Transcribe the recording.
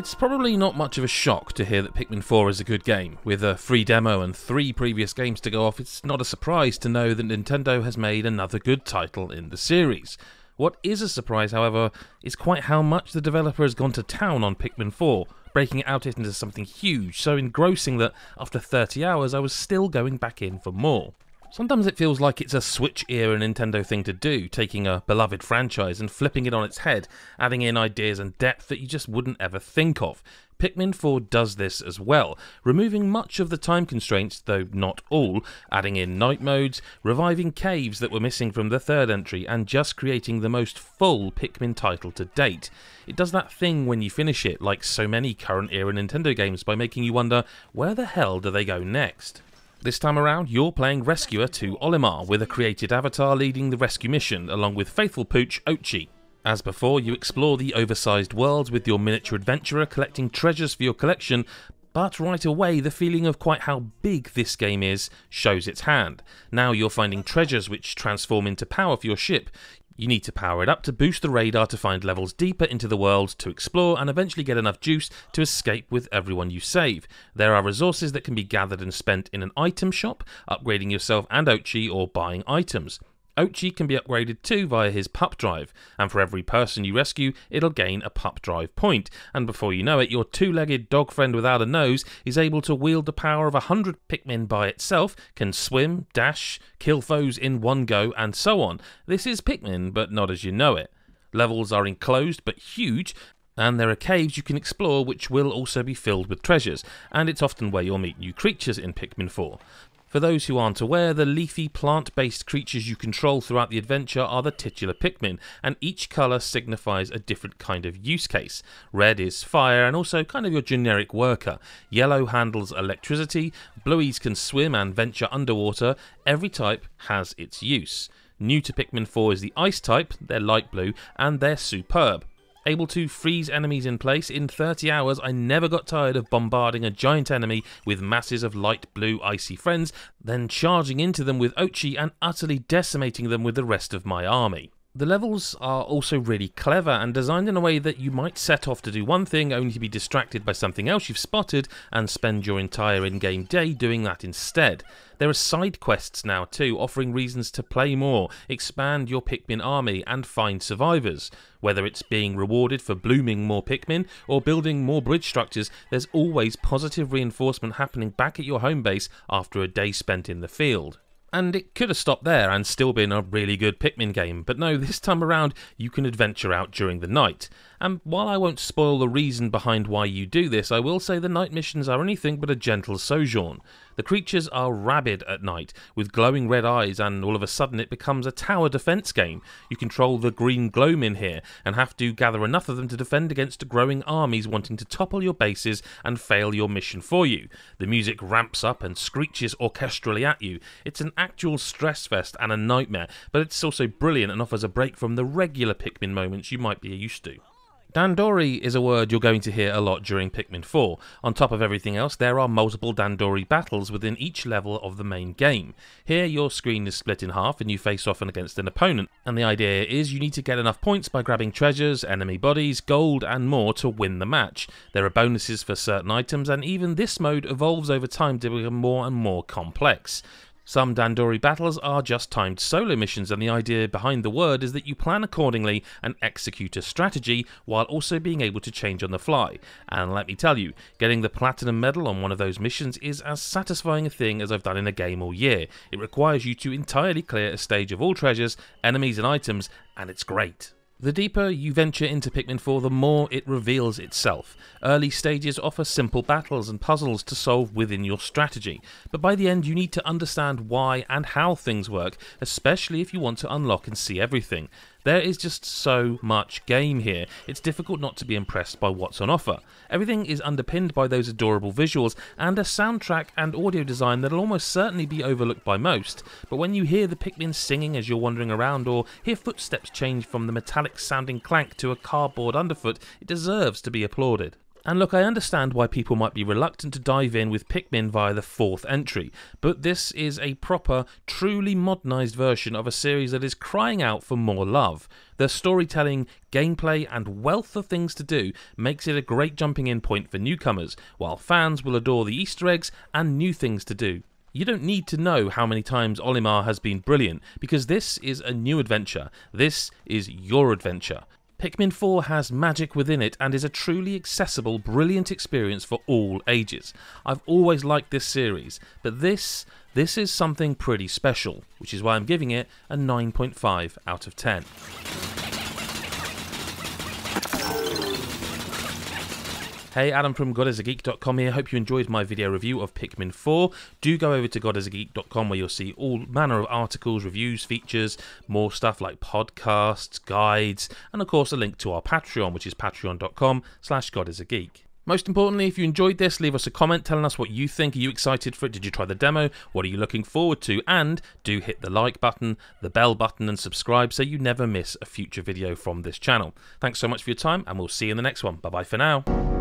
It's probably not much of a shock to hear that Pikmin 4 is a good game. With a free demo and 3 previous games to go off, it's not a surprise to know that Nintendo has made another good title in the series. What is a surprise, however, is quite how much the developer has gone to town on Pikmin 4, breaking it out into something huge, so engrossing that after 30 hours I was still going back in for more. Sometimes it feels like it's a Switch-era Nintendo thing to do, taking a beloved franchise and flipping it on its head, adding in ideas and depth that you just wouldn't ever think of. Pikmin 4 does this as well, removing much of the time constraints, though not all, adding in night modes, reviving caves that were missing from the third entry, and just creating the most full Pikmin title to date. It does that thing when you finish it, like so many current-era Nintendo games, by making you wonder, where the hell do they go next? This time around, you're playing Rescuer to Olimar, with a created avatar leading the rescue mission, along with faithful pooch Ochi. As before, you explore the oversized world with your miniature adventurer collecting treasures for your collection, but right away the feeling of quite how big this game is shows its hand. Now you're finding treasures which transform into power for your ship. You need to power it up to boost the radar to find levels deeper into the world to explore and eventually get enough juice to escape with everyone you save. There are resources that can be gathered and spent in an item shop, upgrading yourself and Ochi, or buying items. Ochi can be upgraded too via his pup drive, and for every person you rescue, it'll gain a pup drive point, and before you know it, your two-legged dog friend without a nose is able to wield the power of 100 Pikmin by itself, can swim, dash, kill foes in one go, and so on. This is Pikmin, but not as you know it. Levels are enclosed but huge, and there are caves you can explore which will also be filled with treasures, and it's often where you'll meet new creatures in Pikmin 4. For those who aren't aware, the leafy plant-based creatures you control throughout the adventure are the titular Pikmin, and each colour signifies a different kind of use case. Red is fire and also kind of your generic worker. Yellow handles electricity, blueies can swim and venture underwater. Every type has its use. New to Pikmin 4 is the ice type, they're light blue, and they're superb. Able to freeze enemies in place, in 30 hours I never got tired of bombarding a giant enemy with masses of light blue icy friends, then charging into them with Ochi and utterly decimating them with the rest of my army. The levels are also really clever and designed in a way that you might set off to do one thing only to be distracted by something else you've spotted and spend your entire in-game day doing that instead. There are side quests now too, offering reasons to play more, expand your Pikmin army and find survivors. Whether it's being rewarded for blooming more Pikmin or building more bridge structures, there's always positive reinforcement happening back at your home base after a day spent in the field. And it could have stopped there and still been a really good Pikmin game, but no, this time around you can adventure out during the night. And while I won't spoil the reason behind why you do this, I will say the night missions are anything but a gentle sojourn. The creatures are rabid at night, with glowing red eyes, and all of a sudden it becomes a tower defense game. You control the green glowmen here, and have to gather enough of them to defend against growing armies wanting to topple your bases and fail your mission for you. The music ramps up and screeches orchestrally at you. It's an actual stress fest and a nightmare, but it's also brilliant and offers a break from the regular Pikmin moments you might be used to. Dandori is a word you're going to hear a lot during Pikmin 4. On top of everything else, there are multiple Dandori battles within each level of the main game. Here, your screen is split in half and you face off against an opponent, and the idea is you need to get enough points by grabbing treasures, enemy bodies, gold and more to win the match. There are bonuses for certain items, and even this mode evolves over time to become more and more complex. Some Dandori battles are just timed solo missions, and the idea behind the word is that you plan accordingly and execute a strategy while also being able to change on the fly. And let me tell you, getting the platinum medal on one of those missions is as satisfying a thing as I've done in a game all year. It requires you to entirely clear a stage of all treasures, enemies and items, and it's great. The deeper you venture into Pikmin 4, the more it reveals itself. Early stages offer simple battles and puzzles to solve within your strategy, but by the end you need to understand why and how things work, especially if you want to unlock and see everything. There is just so much game here, it's difficult not to be impressed by what's on offer. Everything is underpinned by those adorable visuals and a soundtrack and audio design that'll almost certainly be overlooked by most, but when you hear the Pikmin singing as you're wandering around or hear footsteps change from the metallic sounding clank to a cardboard underfoot, it deserves to be applauded. And look, I understand why people might be reluctant to dive in with Pikmin via the 4th entry, but this is a proper, truly modernised version of a series that is crying out for more love. The storytelling, gameplay and wealth of things to do makes it a great jumping in point for newcomers, while fans will adore the Easter eggs and new things to do. You don't need to know how many times Olimar has been brilliant, because this is a new adventure. This is your adventure. Pikmin 4 has magic within it and is a truly accessible, brilliant experience for all ages. I've always liked this series, but this is something pretty special, which is why I'm giving it a 9.5 out of 10. Hey, Adam from GodIsAGeek.com here. Hope you enjoyed my video review of Pikmin 4. Do go over to GodIsAGeek.com where you'll see all manner of articles, reviews, features, more stuff like podcasts, guides, and of course a link to our Patreon, which is patreon.com/GodIsAGeek. Most importantly, if you enjoyed this, leave us a comment telling us what you think. Are you excited for it? Did you try the demo? What are you looking forward to? And do hit the like button, the bell button, and subscribe so you never miss a future video from this channel. Thanks so much for your time, and we'll see you in the next one. Bye-bye for now.